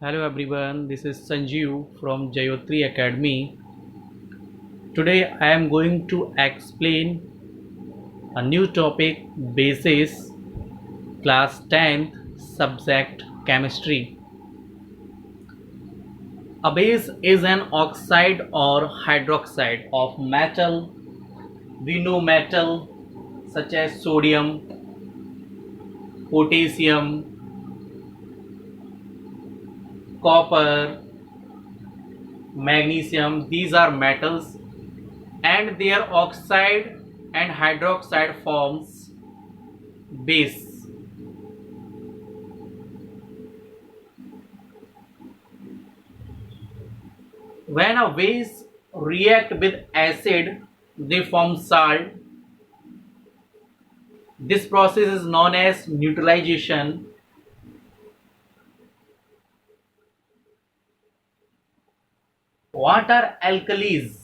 Hello everyone, this is Sanjeev from Jayotri Academy. Today I am going to explain a new topic basis class 10th subject chemistry. A base is an oxide or hydroxide of metal. We know metal such as sodium, potassium, copper, magnesium. These are metals and their oxide and hydroxide forms base. When a base react with acid, they form salt. This process is known as neutralization. What are alkalis?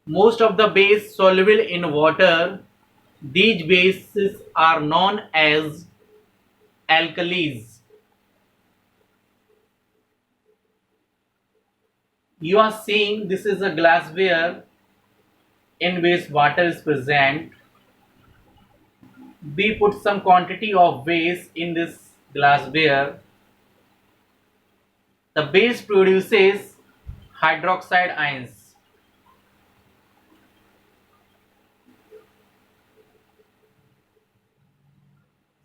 Most of the base soluble in water. These bases are known as alkalis. You are seeing this is a glassware in which water is present. We put some quantity of base in this glassware. The base produces hydroxide ions.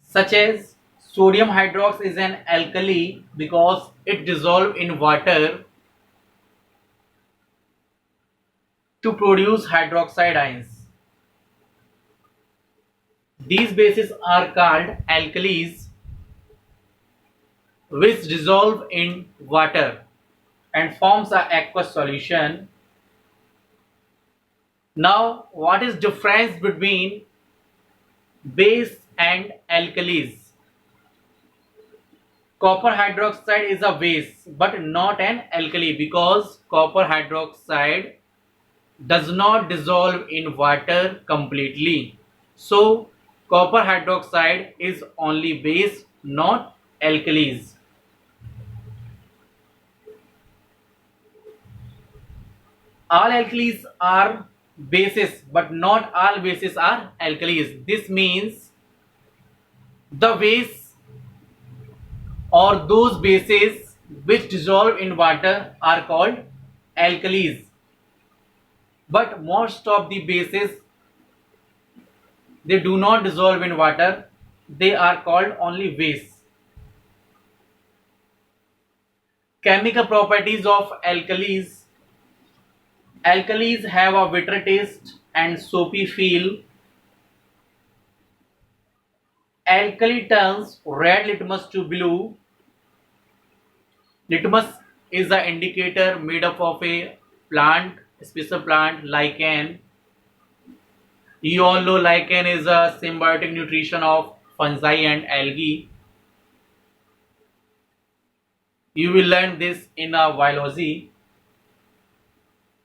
Such as sodium hydrox is an alkali because it dissolves in water to produce hydroxide ions. These bases are called alkalis which dissolve in water and forms an aqueous solution. Now, what is difference between base and alkalis? Copper hydroxide is a base but not an alkali because copper hydroxide does not dissolve in water completely. So, copper hydroxide is only base, not alkalis. All alkalis are bases but not all bases are alkalis. This means the base or those bases which dissolve in water are called alkalis, but most of the bases they do not dissolve in water, they are called only base. Chemical properties of alkalis. Alkalis have a bitter taste and soapy feel. Alkali turns red litmus to blue. Litmus is an indicator made up of a plant, a special plant, lichen. You all know lichen is a symbiotic nutrition of fungi and algae. You will learn this in a biology.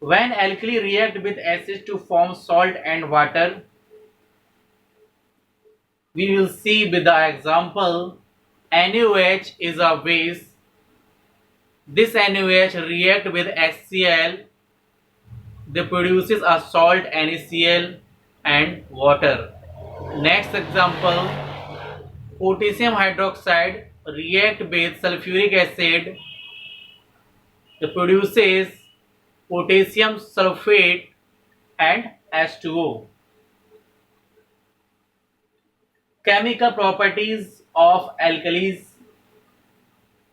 When alkali react with acid to form salt and water, we will see with the example NaOH is a base. This NaOH react with HCl. They produces a salt NaCl and water. Next example, potassium hydroxide react with sulfuric acid. It produces potassium sulfate and H2O. Chemical properties of alkalis.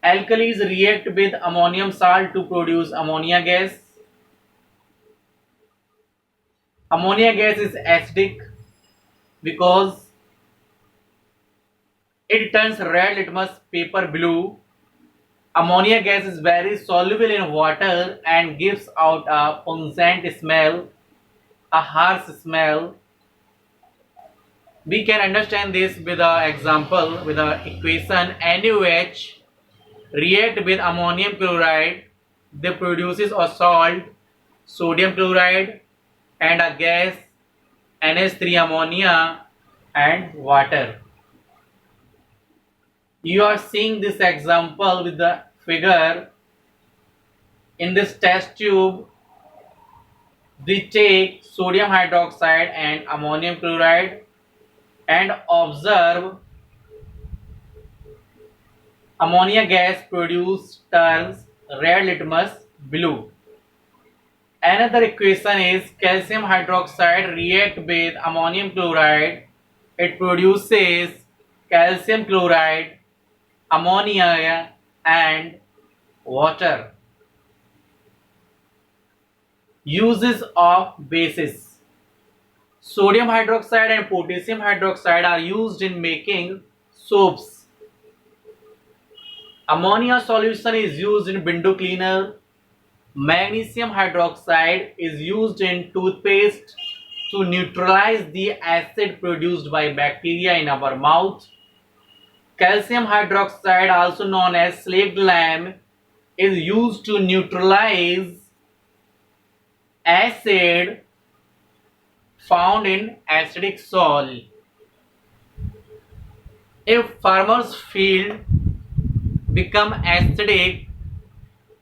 Alkalis react with ammonium salt to produce ammonia gas. Ammonia gas is acidic because it turns red litmus paper blue. Ammonia gas is very soluble in water and gives out a pungent smell, a harsh smell. We can understand this with an example, with an equation. NaOH react with ammonium chloride. They produces a salt, sodium chloride, and a gas, NH3 ammonia, and water. You are seeing this example with the figure. In this test tube, they take sodium hydroxide and ammonium chloride and observe ammonia gas produced turns red litmus blue. Another equation is calcium hydroxide react with ammonium chloride. It produces calcium chloride, ammonia and water. Uses of bases. Sodium hydroxide and potassium hydroxide are used in making soaps. Ammonia solution is used in window cleaner. Magnesium hydroxide is used in toothpaste to neutralize the acid produced by bacteria in our mouth. Calcium hydroxide, also known as slaked lime, is used to neutralize acid found in acidic soil. If farmer's field become acidic,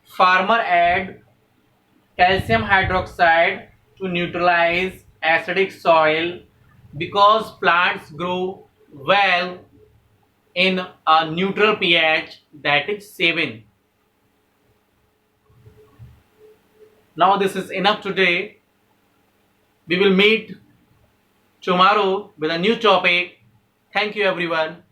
farmer add calcium hydroxide to neutralize acidic soil because plants grow well in a neutral pH, that is 7. Now this is enough today. We will meet tomorrow with a new topic. Thank you everyone.